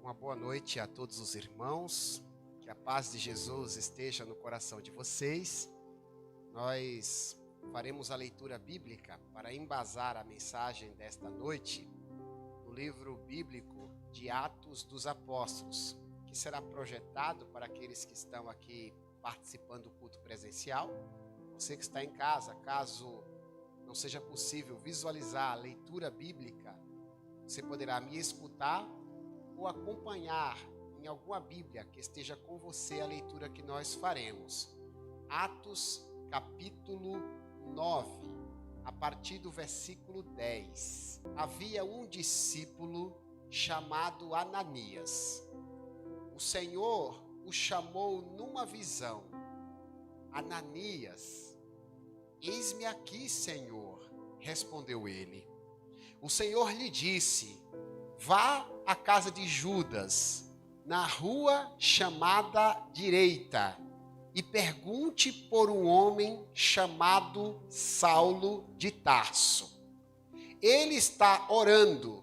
Uma boa noite a todos os irmãos, que a paz de Jesus esteja no coração de vocês. Nós faremos a leitura bíblica para embasar a mensagem desta noite no livro bíblico de Atos dos Apóstolos, que será projetado para aqueles que estão aqui participando do culto presencial. Você que está em casa, caso não seja possível visualizar a leitura bíblica, você poderá me escutar ou acompanhar em alguma Bíblia que esteja com você a leitura que nós faremos. Atos capítulo 9, a partir do versículo 10. Havia um discípulo chamado Ananias. O Senhor o chamou numa visão. Ananias, eis-me aqui, Senhor, respondeu ele. O Senhor lhe disse: vá à casa de Judas, na rua chamada Direita, e pergunte por um homem chamado Saulo de Tarso. Ele está orando.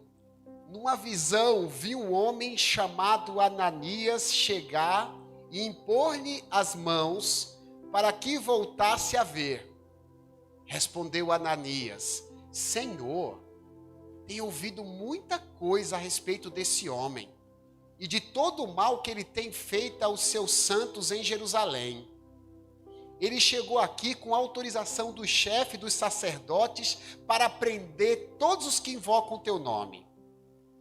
Numa visão, viu um homem chamado Ananias chegar e impor-lhe as mãos para que voltasse a ver. Respondeu Ananias: Senhor, tenho ouvido muita coisa a respeito desse homem e de todo o mal que ele tem feito aos seus santos em Jerusalém. Ele chegou aqui com autorização do chefe dos sacerdotes para prender todos os que invocam o teu nome.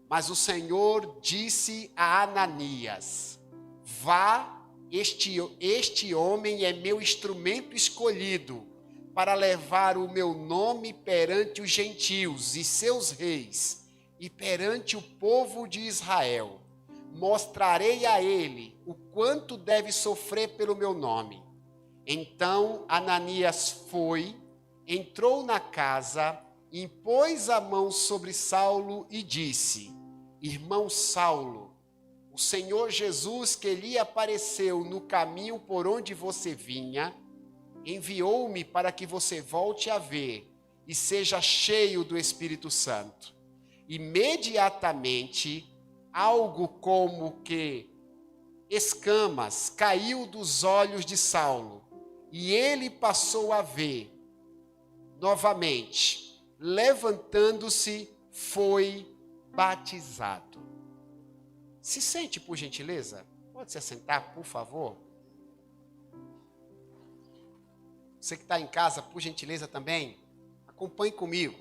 Mas o Senhor disse a Ananias: vá, este homem é meu instrumento escolhido para levar o meu nome perante os gentios e seus reis, e perante o povo de Israel. Mostrarei a ele o quanto deve sofrer pelo meu nome. Então Ananias foi, entrou na casa, impôs a mão sobre Saulo e disse: Irmão Saulo, o Senhor Jesus, que lhe apareceu no caminho por onde você vinha, enviou-me para que você volte a ver e seja cheio do Espírito Santo. Imediatamente, algo como que escamas caiu dos olhos de Saulo, e ele passou a ver novamente. Levantando-se, foi batizado. Se sente, por gentileza? Pode se assentar, por favor? Você que está em casa, por gentileza também, acompanhe comigo.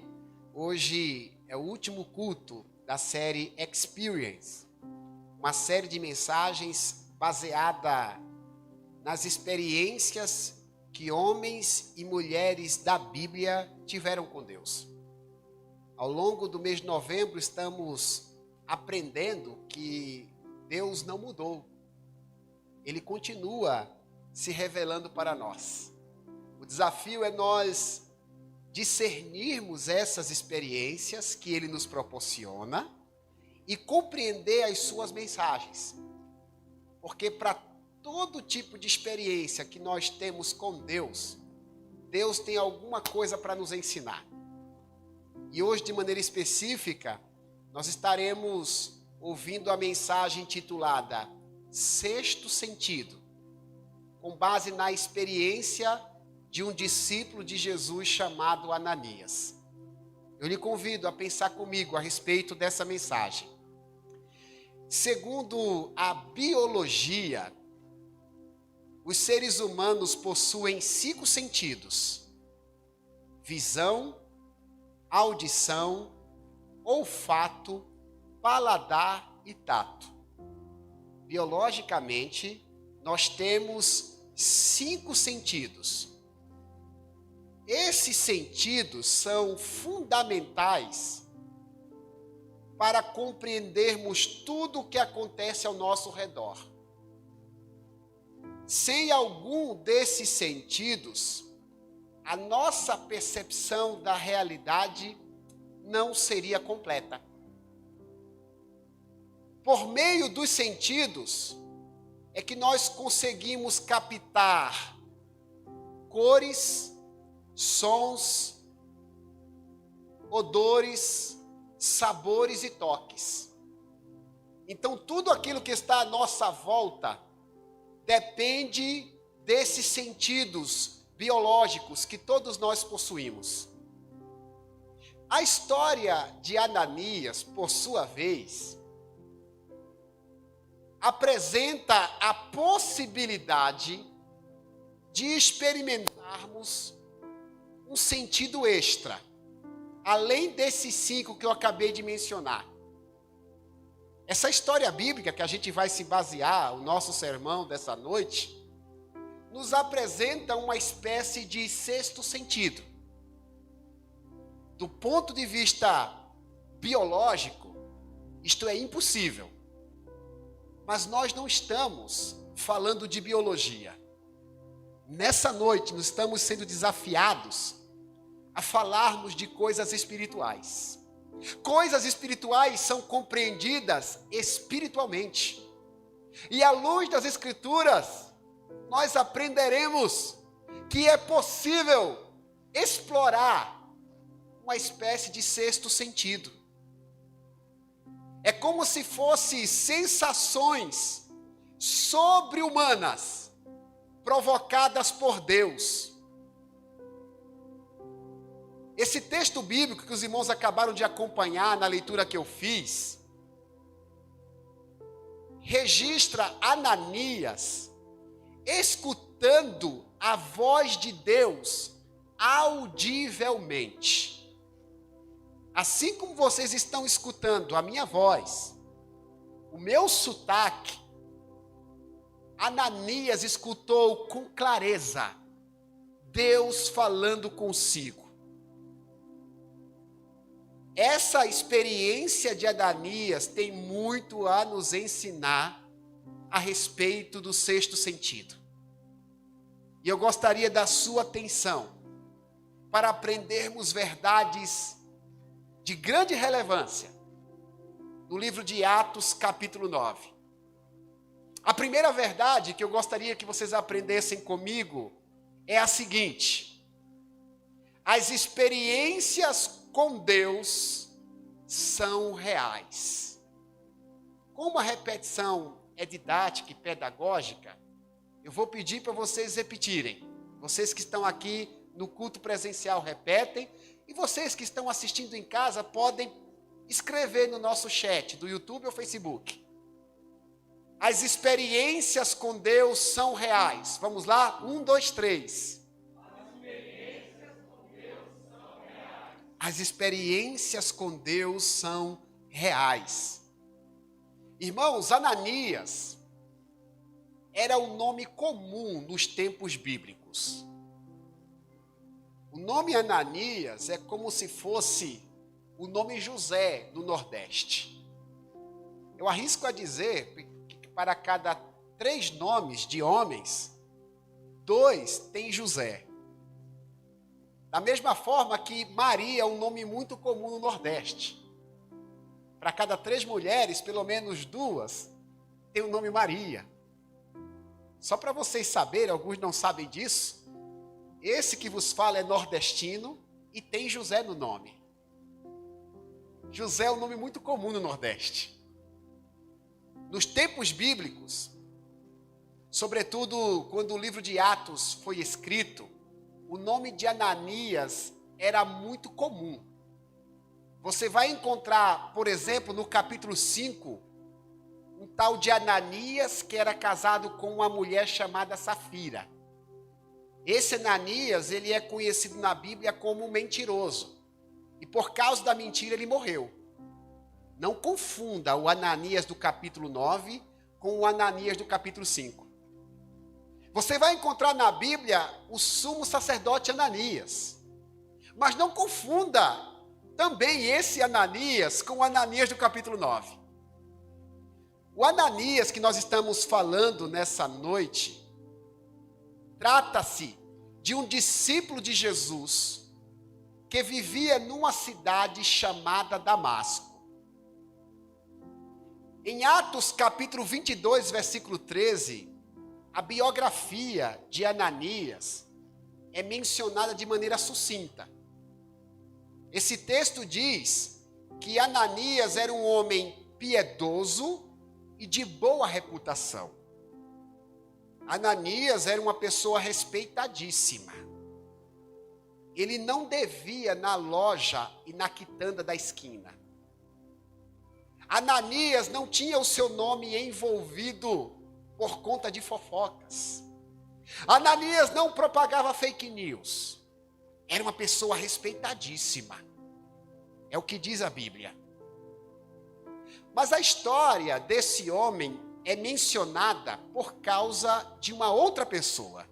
Hoje é o último culto da série Experience, uma série de mensagens baseada nas experiências que homens e mulheres da Bíblia tiveram com Deus. Ao longo do mês de novembro, estamos aprendendo que Deus não mudou. Ele continua se revelando para nós. O desafio é nós discernirmos essas experiências que Ele nos proporciona e compreender as suas mensagens. Porque para todo tipo de experiência que nós temos com Deus, Deus tem alguma coisa para nos ensinar. E hoje, de maneira específica, nós estaremos ouvindo a mensagem intitulada Sexto Sentido, com base na experiência de um discípulo de Jesus chamado Ananias. Eu lhe convido a pensar comigo a respeito dessa mensagem. Segundo a biologia, os seres humanos possuem 5 sentidos: visão, audição, olfato, paladar e tato. Biologicamente, nós temos 5 sentidos. Esses sentidos são fundamentais para compreendermos tudo o que acontece ao nosso redor. Sem algum desses sentidos, a nossa percepção da realidade não seria completa. Por meio dos sentidos é que nós conseguimos captar cores, sons, odores, sabores e toques. Então, tudo aquilo que está à nossa volta depende desses sentidos biológicos que todos nós possuímos. A história de Ananias, por sua vez, apresenta a possibilidade de experimentarmos um sentido extra, além desses 5 que eu acabei de mencionar. Essa história bíblica que a gente vai se basear, o nosso sermão dessa noite, nos apresenta uma espécie de sexto sentido. Do ponto de vista biológico, isto é impossível. Mas nós não estamos falando de biologia. Nessa noite, nós estamos sendo desafiados a falarmos de coisas espirituais. Coisas espirituais são compreendidas espiritualmente. E à luz das Escrituras, nós aprenderemos que é possível explorar uma espécie de sexto sentido. É como se fossem sensações sobre-humanas provocadas por Deus. Esse texto bíblico que os irmãos acabaram de acompanhar na leitura que eu fiz, registra Ananias escutando a voz de Deus audivelmente. Assim como vocês estão escutando a minha voz, o meu sotaque, Ananias escutou com clareza Deus falando consigo. Essa experiência de Ananias tem muito a nos ensinar a respeito do sexto sentido. E eu gostaria da sua atenção para aprendermos verdades de grande relevância no livro de Atos, capítulo 9. A primeira verdade que eu gostaria que vocês aprendessem comigo é a seguinte: as experiências com Deus são reais. Como a repetição é didática e pedagógica, eu vou pedir para vocês repetirem. Vocês que estão aqui no culto presencial repetem, e vocês que estão assistindo em casa podem escrever no nosso chat do YouTube ou Facebook. As experiências com Deus são reais. Vamos lá? 1, 2, 3. As experiências com Deus são reais. Irmãos, Ananias era um nome comum nos tempos bíblicos. O nome Ananias é como se fosse o nome José no Nordeste. Eu arrisco a dizer que para cada 3 nomes de homens, 2 tem José. Da mesma forma que Maria é um nome muito comum no Nordeste. Para cada 3 mulheres, pelo menos 2 tem o nome Maria. Só para vocês saberem, alguns não sabem disso, esse que vos fala é nordestino e tem José no nome. José é um nome muito comum no Nordeste. Nos tempos bíblicos, sobretudo quando o livro de Atos foi escrito, o nome de Ananias era muito comum. Você vai encontrar, por exemplo, no capítulo 5, um tal de Ananias que era casado com uma mulher chamada Safira. Esse Ananias, ele é conhecido na Bíblia como mentiroso. E por causa da mentira ele morreu. Não confunda o Ananias do capítulo 9 com o Ananias do capítulo 5. Você vai encontrar na Bíblia o sumo sacerdote Ananias. Mas não confunda também esse Ananias com o Ananias do capítulo 9. O Ananias que nós estamos falando nessa noite, trata-se de um discípulo de Jesus que vivia numa cidade chamada Damasco. Em Atos capítulo 22, versículo 13, a biografia de Ananias é mencionada de maneira sucinta. Esse texto diz que Ananias era um homem piedoso e de boa reputação. Ananias era uma pessoa respeitadíssima. Ele não devia na loja e na quitanda da esquina. Ananias não tinha o seu nome envolvido por conta de fofocas. Ananias não propagava fake news. Era uma pessoa respeitadíssima. É o que diz a Bíblia. Mas a história desse homem é mencionada por causa de uma outra pessoa.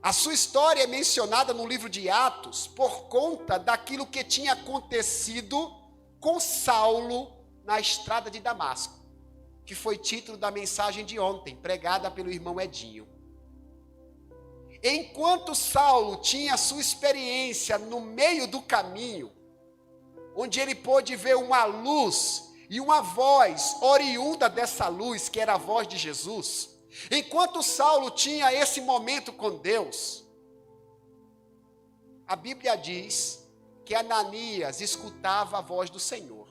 A sua história é mencionada no livro de Atos por conta daquilo que tinha acontecido com Saulo na estrada de Damasco, que foi título da mensagem de ontem, pregada pelo irmão Edinho. Enquanto Saulo tinha sua experiência no meio do caminho, onde ele pôde ver uma luz e uma voz oriunda dessa luz, que era a voz de Jesus, enquanto Saulo tinha esse momento com Deus, a Bíblia diz que Ananias escutava a voz do Senhor.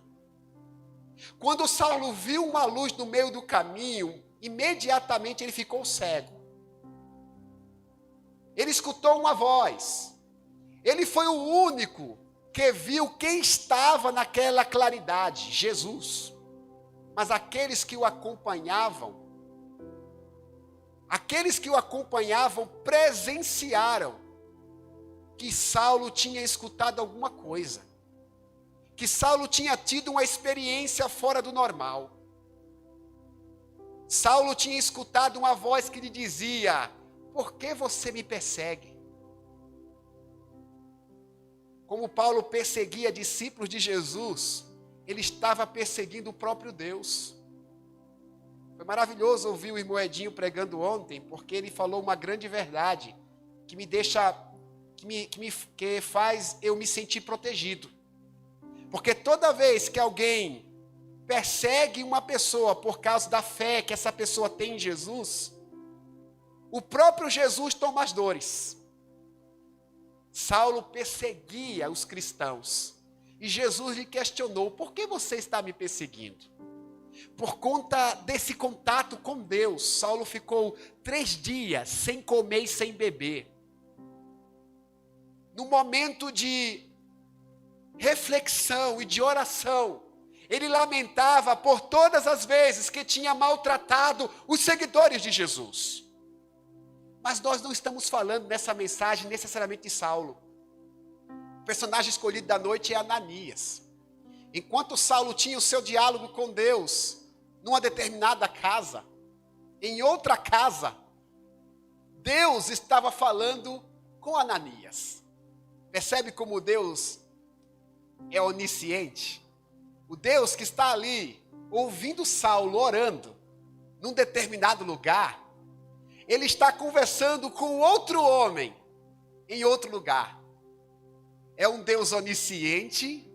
Quando Saulo viu uma luz no meio do caminho, imediatamente ele ficou cego. Ele escutou uma voz. Ele foi o único que viu quem estava naquela claridade, Jesus. Mas aqueles que o acompanhavam presenciaram que Saulo tinha escutado alguma coisa, que Saulo tinha tido uma experiência fora do normal. Saulo tinha escutado uma voz que lhe dizia: por que você me persegue? Como Paulo perseguia discípulos de Jesus, ele estava perseguindo o próprio Deus. Foi maravilhoso ouvir o irmão Edinho pregando ontem, porque ele falou uma grande verdade, que me deixa, que faz eu me sentir protegido. Porque toda vez que alguém persegue uma pessoa por causa da fé que essa pessoa tem em Jesus, o próprio Jesus toma as dores. Saulo perseguia os cristãos. E Jesus lhe questionou: por que você está me perseguindo? Por conta desse contato com Deus, Saulo ficou 3 dias sem comer e sem beber. No momento de reflexão e de oração, ele lamentava por todas as vezes que tinha maltratado os seguidores de Jesus. Mas nós não estamos falando nessa mensagem necessariamente de Saulo. O personagem escolhido da noite é Ananias. Enquanto Saulo tinha o seu diálogo com Deus, numa determinada casa, em outra casa, Deus estava falando com Ananias. Percebe como Deus é onisciente? O Deus que está ali, ouvindo Saulo orando, num determinado lugar, ele está conversando com outro homem, em outro lugar. É um Deus onisciente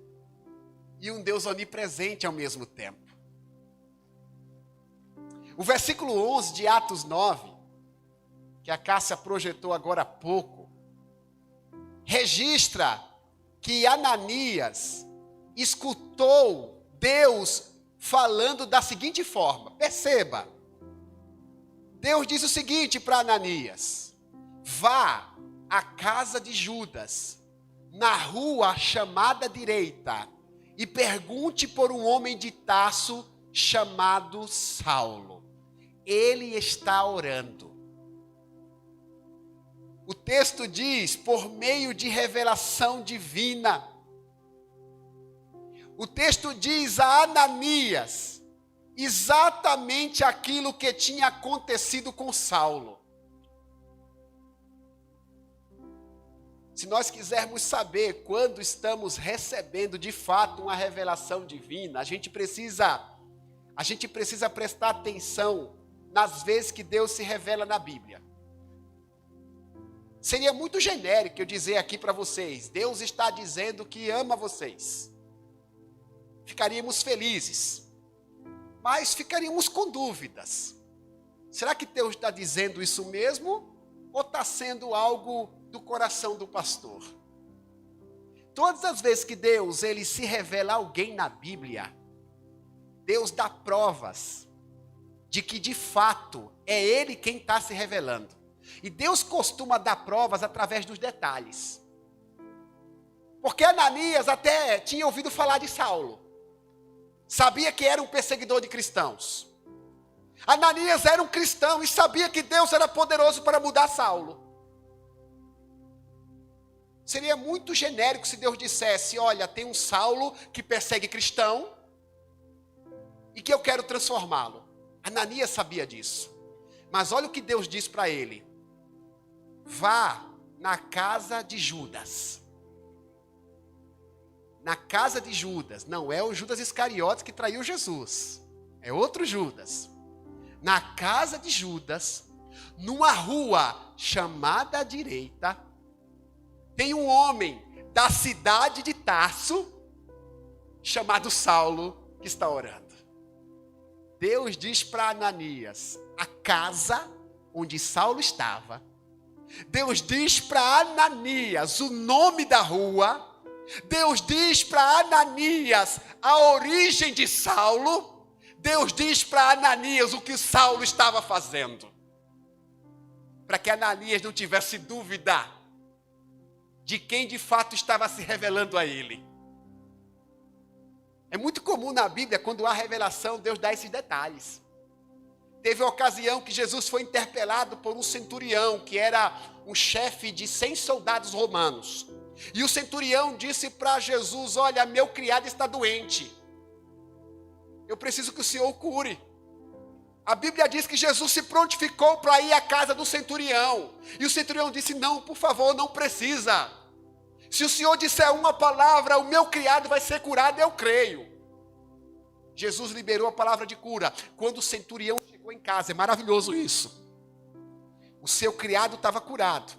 e um Deus onipresente ao mesmo tempo. O versículo 11 de Atos 9, que a Cássia projetou agora há pouco, registra que Ananias escutou Deus falando da seguinte forma. Perceba, Deus diz o seguinte para Ananias: vá à casa de Judas, na rua chamada direita, e pergunte por um homem de Tarso chamado Saulo. Ele está orando. O texto diz, por meio de revelação divina. O texto diz a Ananias exatamente aquilo que tinha acontecido com Saulo. Se nós quisermos saber quando estamos recebendo de fato uma revelação divina, a gente precisa prestar atenção nas vezes que Deus se revela na Bíblia. Seria muito genérico eu dizer aqui para vocês: Deus está dizendo que ama vocês. Ficaríamos felizes, mas ficaríamos com dúvidas. Será que Deus está dizendo isso mesmo? Ou está sendo algo do coração do pastor? Todas as vezes que Deus ele se revela a alguém na Bíblia, Deus dá provas de que de fato é Ele quem está se revelando. E Deus costuma dar provas através dos detalhes. Porque Ananias até tinha ouvido falar de Saulo. Sabia que era um perseguidor de cristãos. Ananias era um cristão e sabia que Deus era poderoso para mudar Saulo. Seria muito genérico se Deus dissesse: olha, tem um Saulo que persegue cristão e que eu quero transformá-lo. Ananias sabia disso. Mas olha o que Deus diz para ele: vá na casa de Judas. Na casa de Judas. Não é o Judas Iscariotes que traiu Jesus. É outro Judas. Na casa de Judas, numa rua chamada à direita, tem um homem da cidade de Tarso, chamado Saulo, que está orando. Deus diz para Ananias a casa onde Saulo estava. Deus diz para Ananias o nome da rua. Deus diz para Ananias a origem de Saulo. Deus diz para Ananias o que Saulo estava fazendo. Para que Ananias não tivesse dúvida de quem de fato estava se revelando a ele. É muito comum na Bíblia, quando há revelação, Deus dá esses detalhes. Teve uma ocasião que Jesus foi interpelado por um centurião, que era um chefe de 100 soldados romanos. E o centurião disse para Jesus: olha, meu criado está doente. Eu preciso que o Senhor o cure. A Bíblia diz que Jesus se prontificou para ir à casa do centurião. E o centurião disse: não, por favor, não precisa. Se o Senhor disser uma palavra, o meu criado vai ser curado, eu creio. Jesus liberou a palavra de cura. Quando o centurião chegou em casa, é maravilhoso isso. O seu criado estava curado.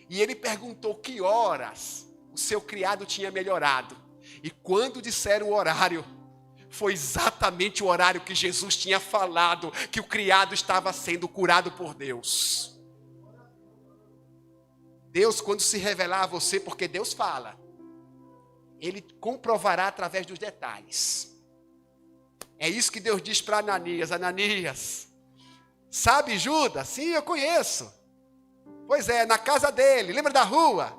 E ele perguntou que horas o seu criado tinha melhorado. E quando disseram o horário, foi exatamente o horário que Jesus tinha falado, que o criado estava sendo curado por Deus. Deus, quando se revelar a você, porque Deus fala, Ele comprovará através dos detalhes. É isso que Deus diz para Ananias: Ananias, sabe Judas? Sim, eu conheço. Pois é, na casa dele, lembra da rua?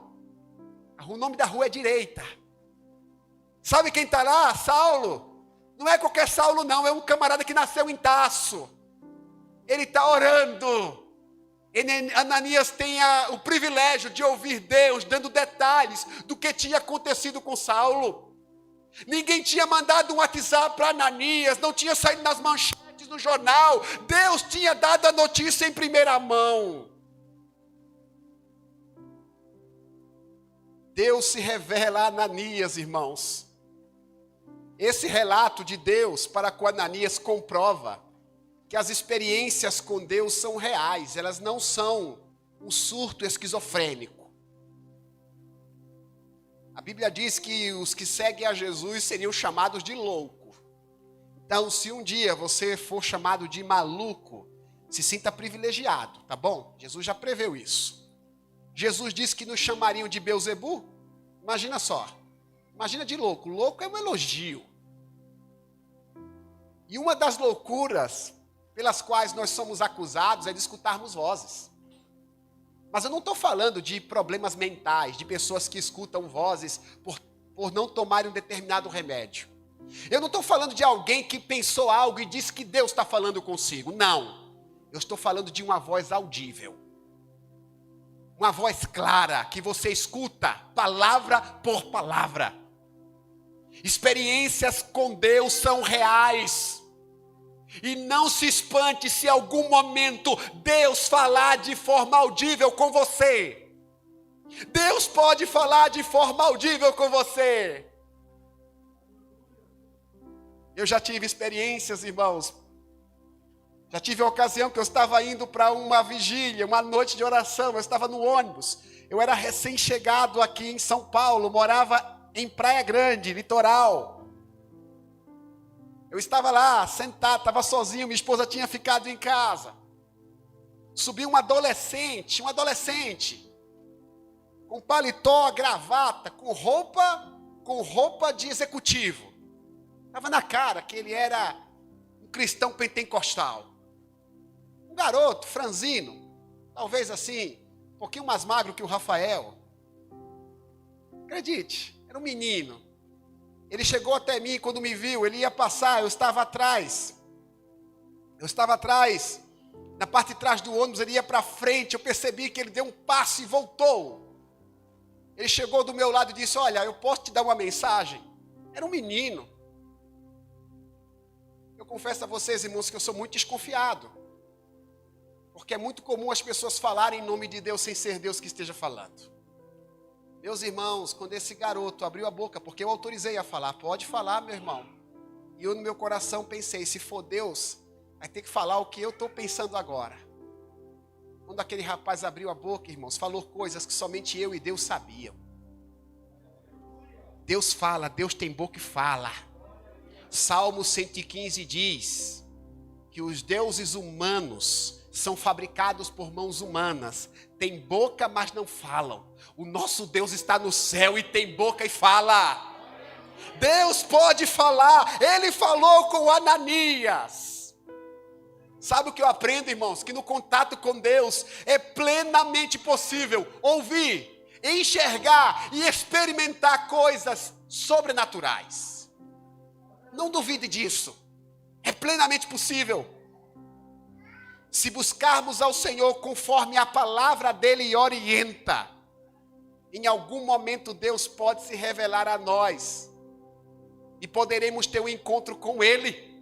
O nome da rua é Direita. Sabe quem está lá? Saulo. Não é qualquer Saulo não, é um camarada que nasceu em Tarso. Ele está orando. Ananias tem o privilégio de ouvir Deus dando detalhes do que tinha acontecido com Saulo. Ninguém tinha mandado um WhatsApp para Ananias, não tinha saído nas manchetes no jornal. Deus tinha dado a notícia em primeira mão. Deus se revela a Ananias, irmãos. Esse relato de Deus para com Ananias comprova que as experiências com Deus são reais, elas não são um surto esquizofrênico. A Bíblia diz que os que seguem a Jesus seriam chamados de louco. Então, se um dia você for chamado de maluco, se sinta privilegiado, tá bom? Jesus já preveu isso. Jesus disse que nos chamariam de Beelzebu. Imagina só. Imagina de louco. Louco é um elogio. E uma das loucuras pelas quais nós somos acusados é de escutarmos vozes. Mas eu não estou falando de problemas mentais, de pessoas que escutam vozes por não tomarem um determinado remédio. Eu não estou falando de alguém que pensou algo e disse que Deus está falando consigo. Não. Eu estou falando de uma voz audível. Uma voz clara, que você escuta, palavra por palavra. Experiências com Deus são reais. E não se espante se em algum momento Deus falar de forma audível com você. Deus pode falar de forma audível com você. Eu já tive experiências, irmãos. Já tive a ocasião que eu estava indo para uma vigília, uma noite de oração. Eu estava no ônibus. Eu era recém-chegado aqui em São Paulo. Morava em Praia Grande, litoral. Eu estava lá, sentado, estava sozinho. Minha esposa tinha ficado em casa. Subiu um adolescente. Com paletó, gravata, com roupa de executivo. Estava na cara que ele era cristão pentecostal. Um garoto, franzino, talvez assim, um pouquinho mais magro que o Rafael. Acredite, era um menino. Ele chegou até mim, quando me viu, ele ia passar, eu estava atrás. Na parte de trás do ônibus, ele ia para frente, eu percebi que ele deu um passo e voltou. Ele chegou do meu lado e disse, olha, eu posso te dar uma mensagem? Era um menino. Eu confesso a vocês, irmãos, que eu sou muito desconfiado. Porque é muito comum as pessoas falarem em nome de Deus sem ser Deus que esteja falando. Meus irmãos, quando esse garoto abriu a boca, porque eu autorizei a falar, pode falar, meu irmão. E eu no meu coração pensei, se for Deus, vai ter que falar o que eu estou pensando agora. Quando aquele rapaz abriu a boca, irmãos, falou coisas que somente eu e Deus sabiam. Deus fala, Deus tem boca e fala. Salmo 115 diz que os deuses humanos são fabricados por mãos humanas. Tem boca, mas não falam. O nosso Deus está no céu e tem boca e fala. Deus pode falar. Ele falou com Ananias. Sabe o que eu aprendo, irmãos? Que no contato com Deus é plenamente possível ouvir, enxergar e experimentar coisas sobrenaturais. Não duvide disso. É plenamente possível. Se buscarmos ao Senhor conforme a palavra dele orienta, em algum momento Deus pode se revelar a nós e poderemos ter um encontro com ele.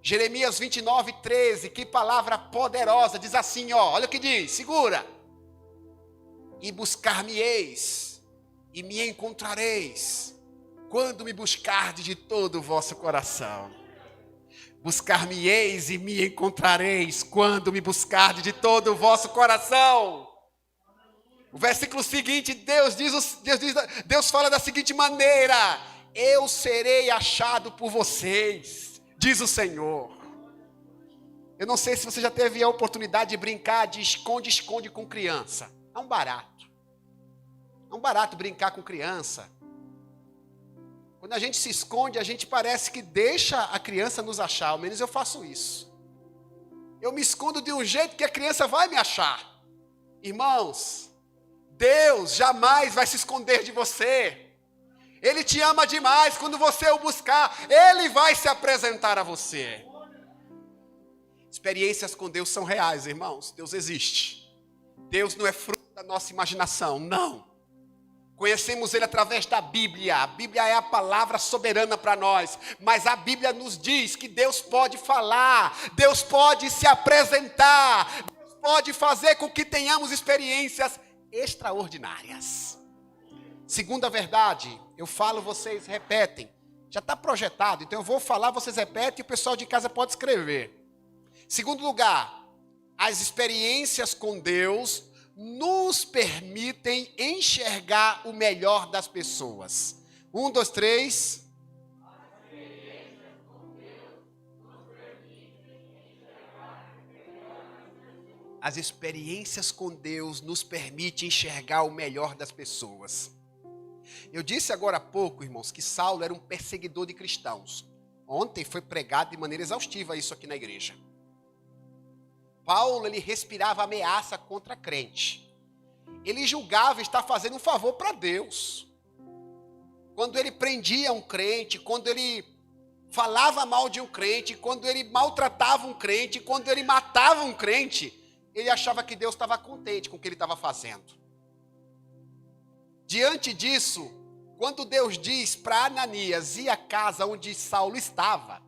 Jeremias 29:13, que palavra poderosa, diz assim, olha o que diz, segura. E buscar-me-eis, e me encontrareis, quando me buscardes de todo o vosso coração. Buscar-me-eis e me encontrareis, quando me buscardes de todo o vosso coração. O versículo seguinte, Deus fala da seguinte maneira, eu serei achado por vocês, diz o Senhor. Eu não sei se você já teve a oportunidade de brincar de esconde-esconde com criança. É um barato. É um barato brincar com criança. Quando a gente se esconde, a gente parece que deixa a criança nos achar. Ao menos eu faço isso. Eu me escondo de um jeito que a criança vai me achar. Irmãos, Deus jamais vai se esconder de você. Ele te ama demais. Quando você o buscar, Ele vai se apresentar a você. Experiências com Deus são reais, irmãos. Deus existe. Deus não é fruto da nossa imaginação, não. Conhecemos Ele através da Bíblia. A Bíblia é a palavra soberana para nós. Mas a Bíblia nos diz que Deus pode falar. Deus pode se apresentar. Deus pode fazer com que tenhamos experiências extraordinárias. Segunda verdade, eu falo, vocês repetem. Já está projetado, então eu vou falar, vocês repetem e o pessoal de casa pode escrever. Segundo lugar, as experiências com Deus nos permitem enxergar o melhor das pessoas. 1, 2, 3. As experiências com Deus nos permitem enxergar o melhor das pessoas. Eu disse agora há pouco, irmãos, que Saulo era um perseguidor de cristãos. Ontem foi pregado de maneira exaustiva isso aqui na igreja. Paulo, ele respirava ameaça contra crente. Ele julgava estar fazendo um favor para Deus. Quando ele prendia um crente, quando ele falava mal de um crente, quando ele maltratava um crente, quando ele matava um crente, ele achava que Deus estava contente com o que ele estava fazendo. Diante disso, quando Deus diz para Ananias ir à casa onde Saulo estava,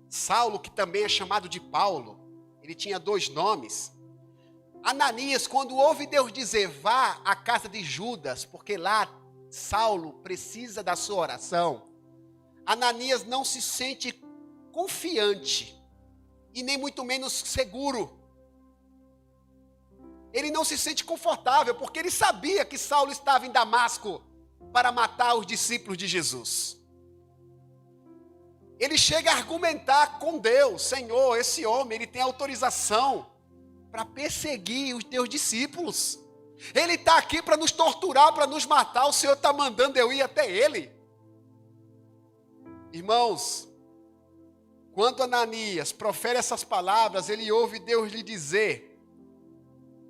Saulo, que também é chamado de Paulo, ele tinha 2 nomes. Ananias, quando ouve Deus dizer, vá à casa de Judas, porque lá Saulo precisa da sua oração, Ananias não se sente confiante e nem muito menos seguro. Ele não se sente confortável, porque ele sabia que Saulo estava em Damasco para matar os discípulos de Jesus. Ele chega a argumentar com Deus, Senhor, esse homem, ele tem autorização para perseguir os teus discípulos. Ele está aqui para nos torturar, para nos matar, o Senhor está mandando eu ir até ele. Irmãos, Quando Ananias profere essas palavras, ele ouve Deus lhe dizer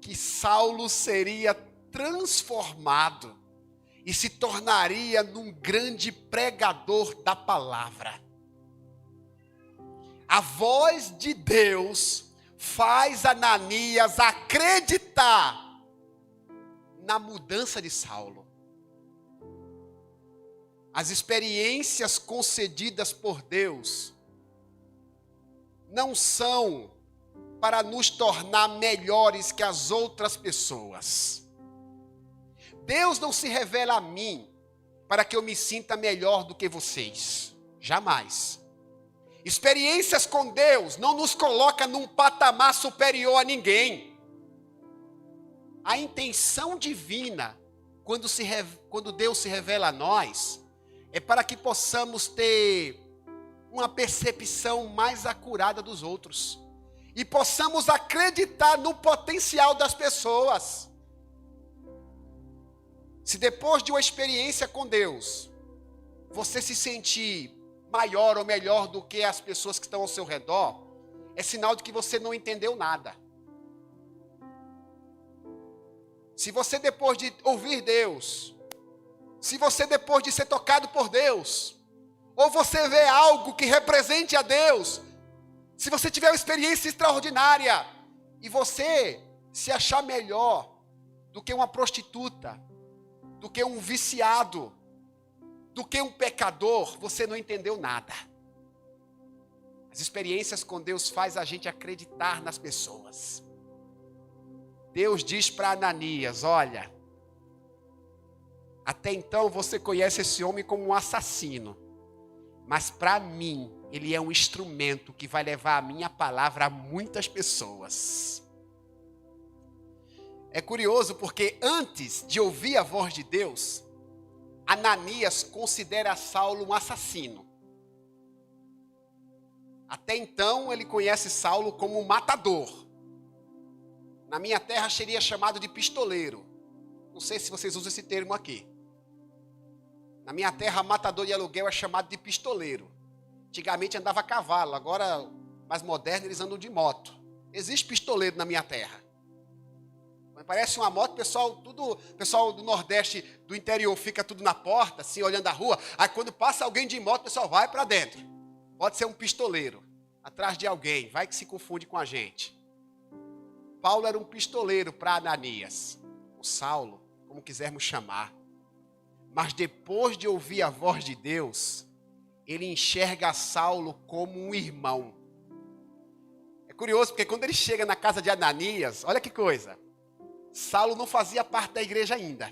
que Saulo seria transformado e se tornaria num grande pregador da palavra. A voz de Deus faz Ananias acreditar na mudança de Saulo. As experiências concedidas por Deus não são para nos tornar melhores que as outras pessoas. Deus não se revela a mim para que eu me sinta melhor do que vocês. Jamais. Experiências com Deus não nos coloca num patamar superior a ninguém. A intenção divina, quando Deus se revela a nós, é para que possamos ter uma percepção mais acurada dos outros. E possamos acreditar no potencial das pessoas. Se depois de uma experiência com Deus, você se sentir maior ou melhor do que as pessoas que estão ao seu redor, é sinal de que você não entendeu nada. Se você depois de ouvir Deus, se você depois de ser tocado por Deus, ou você vê algo que represente a Deus, se você tiver uma experiência extraordinária, e você se achar melhor do que uma prostituta, do que um viciado, do que um pecador, você não entendeu nada. As experiências com Deus faz a gente acreditar nas pessoas. Deus diz para Ananias, olha, até então você conhece esse homem como um assassino, mas para mim, ele é um instrumento que vai levar a minha palavra a muitas pessoas. É curioso porque antes de ouvir a voz de Deus, Ananias considera Saulo um assassino. Até então, ele conhece Saulo como um matador. Na minha terra seria chamado de pistoleiro. Não sei se vocês usam esse termo aqui. Na minha terra, matador de aluguel é chamado de pistoleiro. Antigamente andava a cavalo, agora, mais moderno, eles andam de moto. Existe pistoleiro na minha terra. Quando parece uma moto, pessoal do Nordeste, do interior, fica tudo na porta, assim, olhando a rua. Aí quando passa alguém de moto, o pessoal vai para dentro. Pode ser um pistoleiro, atrás de alguém, vai que se confunde com a gente. Paulo era um pistoleiro para Ananias. O Saulo, como quisermos chamar. Mas depois de ouvir a voz de Deus, ele enxerga Saulo como um irmão. É curioso, porque quando ele chega na casa de Ananias, olha que coisa. Saulo não fazia parte da igreja ainda.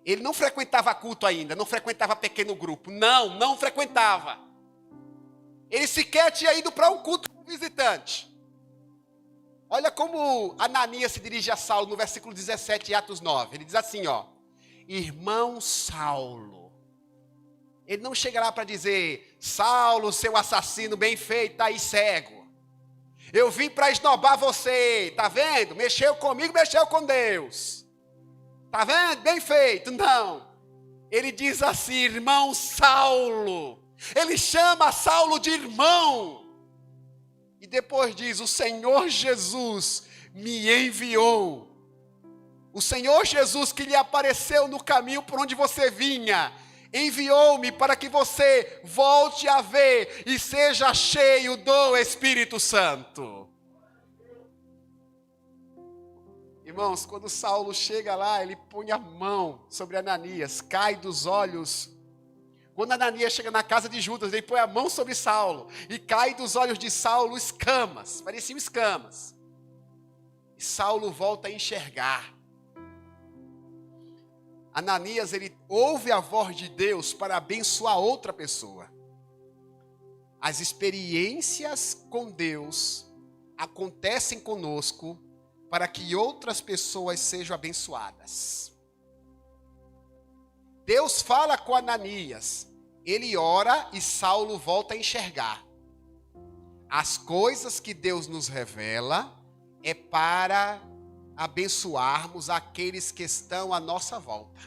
Ele não frequentava culto ainda, não frequentava pequeno grupo. Não frequentava. Ele sequer tinha ido para um culto como visitante. Olha como Ananias se dirige a Saulo no versículo 17 de Atos 9. Ele diz assim, ó. Irmão Saulo. Ele não chega lá para dizer, Saulo, seu assassino bem feito, tá aí cego. Eu vim para esnobar você, tá vendo? Mexeu comigo, mexeu com Deus. Tá vendo? Bem feito. Não. Ele diz assim, irmão Saulo. Ele chama Saulo de irmão. E depois diz, o Senhor Jesus me enviou. O Senhor Jesus que lhe apareceu no caminho por onde você vinha, enviou-me para que você volte a ver e seja cheio do Espírito Santo. Irmãos, quando Saulo chega lá, ele põe a mão sobre Ananias, cai dos olhos. Quando Ananias chega na casa de Judas, ele põe a mão sobre Saulo e cai dos olhos de Saulo escamas, pareciam escamas. E Saulo volta a enxergar. Ananias, ele ouve a voz de Deus para abençoar outra pessoa. As experiências com Deus acontecem conosco para que outras pessoas sejam abençoadas. Deus fala com Ananias, ele ora e Saulo volta a enxergar. As coisas que Deus nos revela é para abençoarmos aqueles que estão à nossa volta.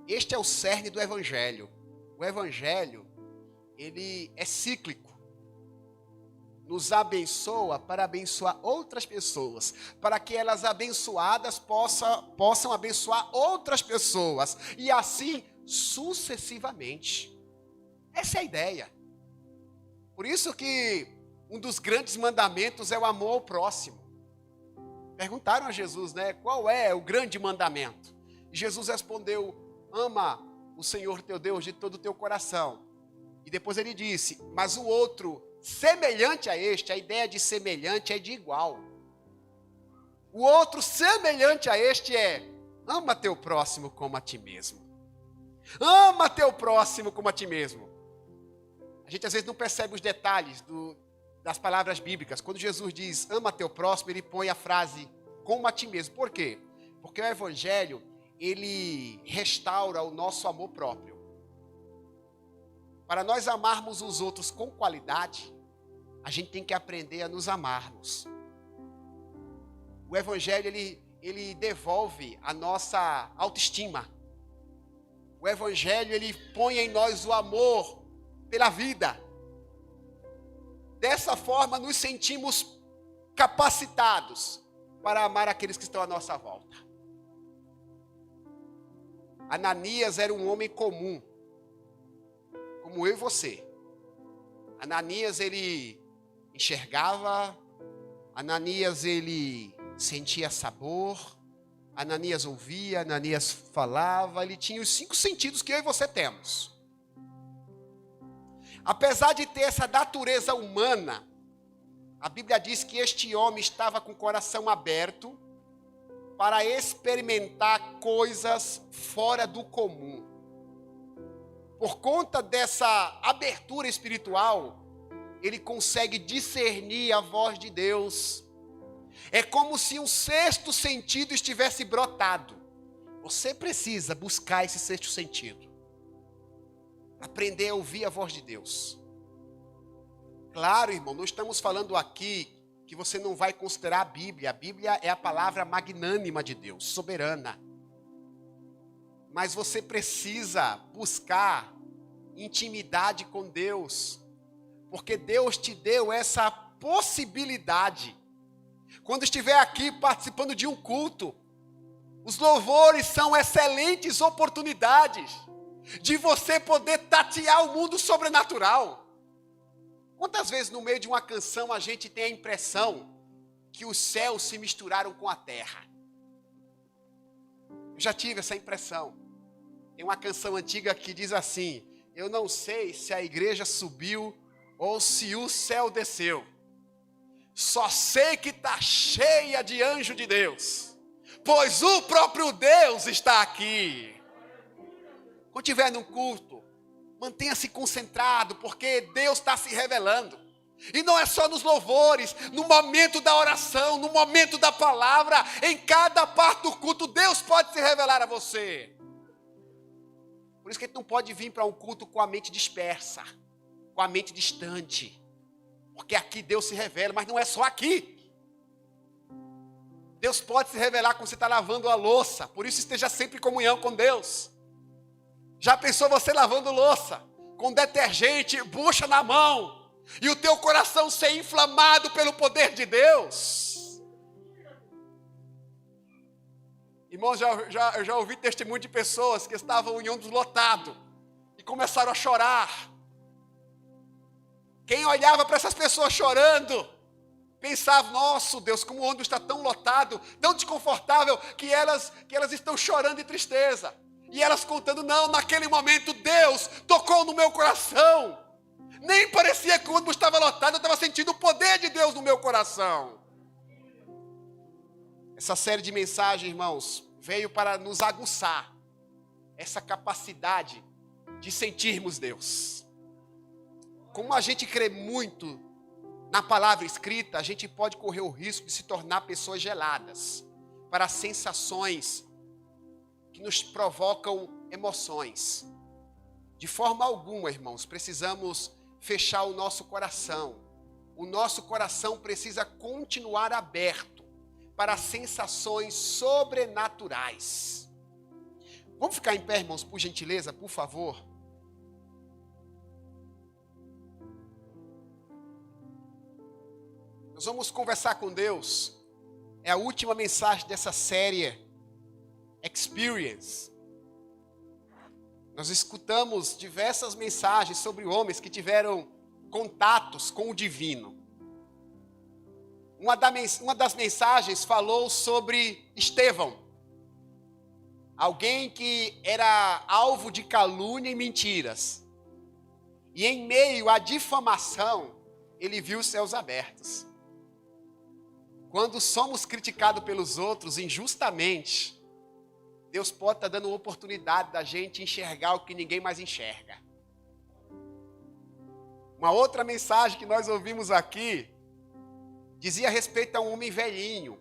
Este é o cerne do Evangelho. O Evangelho ele é cíclico. Nos abençoa para abençoar outras pessoas, para que elas abençoadas possam abençoar outras pessoas, e assim sucessivamente. Essa é a ideia. Por isso que um dos grandes mandamentos é o amor ao próximo. Perguntaram a Jesus, né, qual é o grande mandamento? E Jesus respondeu, ama o Senhor teu Deus de todo o teu coração. E depois ele disse, mas o outro, semelhante a este, a ideia de semelhante é de igual. O outro semelhante a este é, ama teu próximo como a ti mesmo. Ama teu próximo como a ti mesmo. A gente às vezes não percebe os detalhes das palavras bíblicas. Quando Jesus diz, ama teu próximo, ele põe a frase, como a ti mesmo. Por quê? Porque o Evangelho, ele restaura o nosso amor próprio. Para nós amarmos os outros com qualidade, a gente tem que aprender a nos amarmos. O Evangelho, ele devolve a nossa autoestima. O Evangelho, ele põe em nós o amor pela vida. Dessa forma, nos sentimos capacitados para amar aqueles que estão à nossa volta. Ananias era um homem comum, como eu e você. Ananias, ele enxergava, Ananias, ele sentia sabor, Ananias ouvia, Ananias falava, ele tinha os 5 sentidos que eu e você temos. Apesar de ter essa natureza humana, a Bíblia diz que este homem estava com o coração aberto para experimentar coisas fora do comum. Por conta dessa abertura espiritual, ele consegue discernir a voz de Deus. É como se um 6º sentido estivesse brotado. Você precisa buscar esse 6º sentido. Aprender a ouvir a voz de Deus. Claro, irmão, não estamos falando aqui que você não vai considerar a Bíblia. A Bíblia é a palavra magnânima de Deus, soberana. Mas você precisa buscar intimidade com Deus, porque Deus te deu essa possibilidade. Quando estiver aqui participando de um culto, os louvores são excelentes oportunidades de você poder tatear o mundo sobrenatural. Quantas vezes no meio de uma canção a gente tem a impressão que os céus se misturaram com a terra? Eu já tive essa impressão. Tem uma canção antiga que diz assim, eu não sei se a igreja subiu ou se o céu desceu. Só sei que está cheia de anjo de Deus, pois o próprio Deus está aqui. Quando estiver num culto, mantenha-se concentrado, porque Deus está se revelando. E não é só nos louvores, no momento da oração, no momento da palavra, em cada parte do culto, Deus pode se revelar a você. Por isso que a gente não pode vir para um culto com a mente dispersa, com a mente distante. Porque aqui Deus se revela, mas não é só aqui. Deus pode se revelar quando você está lavando a louça. Por isso esteja sempre em comunhão com Deus. Já pensou você lavando louça, com detergente, bucha na mão, e o teu coração ser inflamado pelo poder de Deus? Irmãos, eu já ouvi testemunho de pessoas que estavam em ônibus lotado e começaram a chorar. Quem olhava para essas pessoas chorando, pensava, nossa Deus, como o ônibus está tão lotado, tão desconfortável, que elas estão chorando de tristeza. E elas contando, não, naquele momento Deus tocou no meu coração. Nem parecia que o ônibus estava lotado, eu estava sentindo o poder de Deus no meu coração. Essa série de mensagens, irmãos, veio para nos aguçar essa capacidade de sentirmos Deus. Como a gente crê muito na palavra escrita, a gente pode correr o risco de se tornar pessoas geladas para sensações que nos provocam emoções. De forma alguma, irmãos, precisamos fechar o nosso coração. O nosso coração precisa continuar aberto para sensações sobrenaturais. Vamos ficar em pé, irmãos, por gentileza, por favor. Nós vamos conversar com Deus. É a última mensagem dessa série Experience. Nós escutamos diversas mensagens sobre homens que tiveram contatos com o divino. Uma das mensagens falou sobre Estevão. Alguém que era alvo de calúnia e mentiras. E em meio à difamação, ele viu os céus abertos. Quando somos criticados pelos outros injustamente, Deus pode estar dando uma oportunidade da gente enxergar o que ninguém mais enxerga. Uma outra mensagem que nós ouvimos aqui, dizia a respeito a um homem velhinho.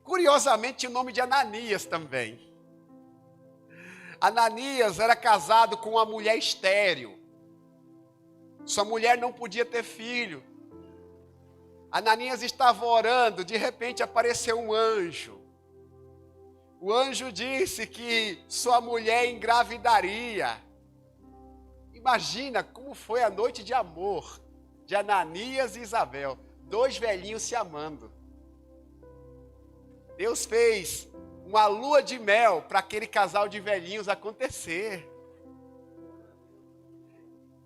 Curiosamente, tinha o nome de Ananias também. Ananias era casado com uma mulher estéril. Sua mulher não podia ter filho. Ananias estava orando, de repente apareceu um anjo. O anjo disse que sua mulher engravidaria. Imagina como foi a noite de amor de Ananias e Isabel. 2 velhinhos se amando. Deus fez uma lua de mel para aquele casal de velhinhos acontecer.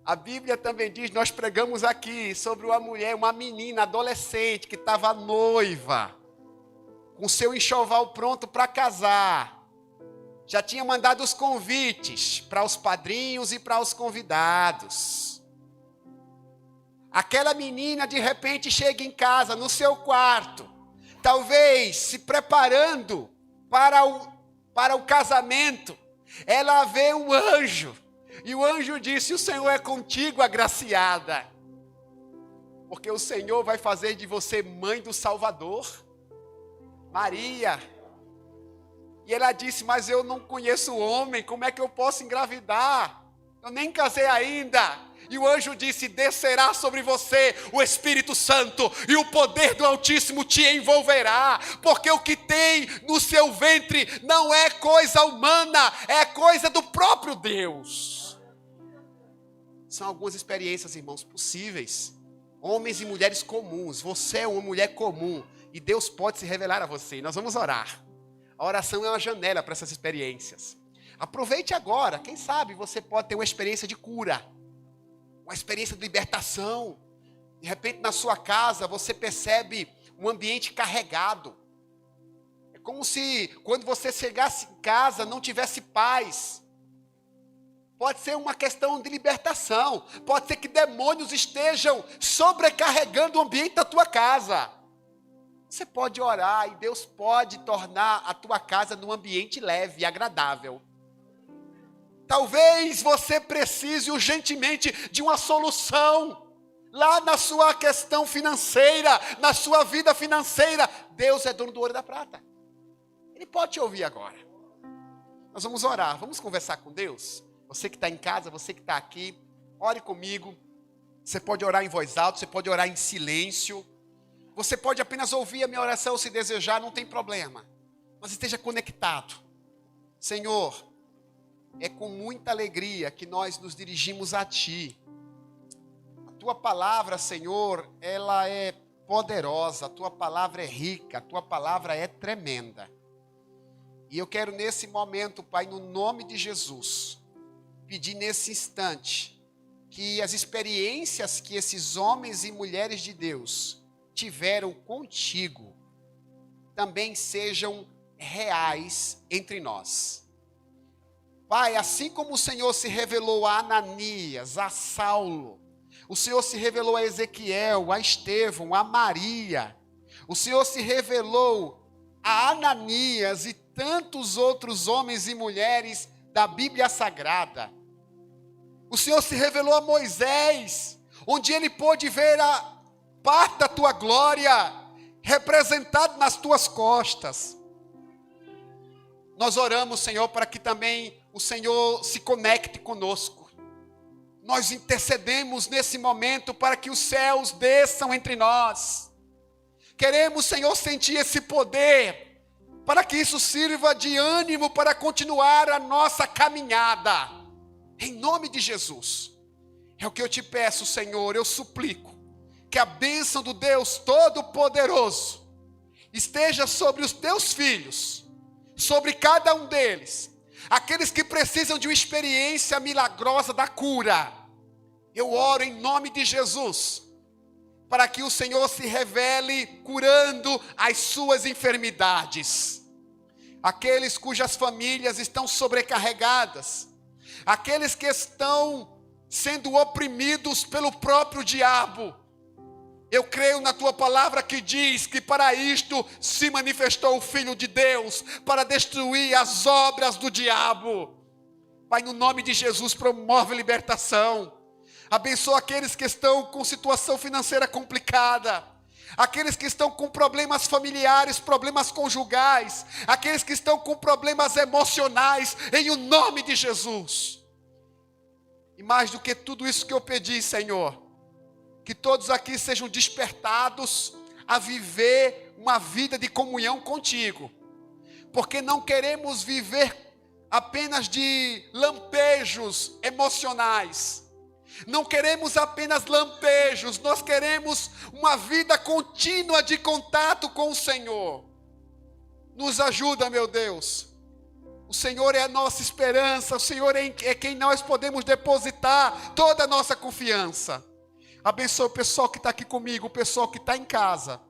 A Bíblia também diz, nós pregamos aqui sobre uma mulher, uma menina adolescente que estava noiva, com seu enxoval pronto para casar. Já tinha mandado os convites para os padrinhos e para os convidados. Aquela menina de repente chega em casa, no seu quarto, talvez se preparando para o casamento. Ela vê um anjo, e o anjo disse, o Senhor é contigo, agraciada, porque o Senhor vai fazer de você mãe do Salvador, Maria. E ela disse, mas eu não conheço homem, como é que eu posso engravidar? Eu nem casei ainda. E o anjo disse, descerá sobre você o Espírito Santo, e o poder do Altíssimo te envolverá, porque o que tem no seu ventre não é coisa humana, é coisa do próprio Deus. São algumas experiências, irmãos, possíveis. Homens e mulheres comuns, você é uma mulher comum, e Deus pode se revelar a você, e nós vamos orar. A oração é uma janela para essas experiências. Aproveite agora, quem sabe você pode ter uma experiência de cura, uma experiência de libertação. De repente na sua casa você percebe um ambiente carregado. É como se quando você chegasse em casa não tivesse paz. Pode ser uma questão de libertação. Pode ser que demônios estejam sobrecarregando o ambiente da tua casa. Você pode orar e Deus pode tornar a tua casa num ambiente leve e agradável. Talvez você precise urgentemente de uma solução lá na sua questão financeira, na sua vida financeira. Deus é dono do ouro e da prata. Ele pode te ouvir agora. Nós vamos orar, vamos conversar com Deus. Você que está em casa, você que está aqui, ore comigo. Você pode orar em voz alta, você pode orar em silêncio. Você pode apenas ouvir a minha oração se desejar, não tem problema. Mas esteja conectado. Senhor, é com muita alegria que nós nos dirigimos a Ti. A Tua palavra, Senhor, ela é poderosa, a Tua palavra é rica, a Tua palavra é tremenda. E eu quero nesse momento, Pai, no nome de Jesus, pedir nesse instante que as experiências que esses homens e mulheres de Deus tiveram contigo também sejam reais entre nós. Pai, assim como o Senhor se revelou a Ananias, a Saulo, o Senhor se revelou a Ezequiel, a Estevão, a Maria, o Senhor se revelou a Ananias e tantos outros homens e mulheres da Bíblia Sagrada. O Senhor se revelou a Moisés, onde ele pôde ver a parte da tua glória representada nas tuas costas. Nós oramos, Senhor, para que também o Senhor se conecte conosco. Nós intercedemos nesse momento para que os céus desçam entre nós. Queremos, Senhor, sentir esse poder, para que isso sirva de ânimo para continuar a nossa caminhada. Em nome de Jesus. É o que eu te peço, Senhor, eu suplico. que a bênção do Deus Todo-Poderoso esteja sobre os teus filhos, sobre cada um deles, aqueles que precisam de uma experiência milagrosa da cura. Eu oro em nome de Jesus, para que o Senhor se revele curando as suas enfermidades. Aqueles cujas famílias estão sobrecarregadas, aqueles que estão sendo oprimidos pelo próprio diabo. Eu creio na tua palavra que diz que para isto se manifestou o Filho de Deus, para destruir as obras do diabo. Pai, no nome de Jesus, promove libertação. Abençoa aqueles que estão com situação financeira complicada, aqueles que estão com problemas familiares, problemas conjugais, aqueles que estão com problemas emocionais, em o nome de Jesus. E mais do que tudo isso que eu pedi, Senhor, que todos aqui sejam despertados a viver uma vida de comunhão contigo, porque não queremos viver apenas de lampejos emocionais, não queremos apenas lampejos, nós queremos uma vida contínua de contato com o Senhor. Nos ajuda, meu Deus. O Senhor é a nossa esperança, o Senhor é quem nós podemos depositar toda a nossa confiança. Abençoe o pessoal que está aqui comigo, o pessoal que está em casa,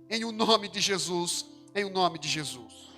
em o nome de Jesus, em o nome de Jesus.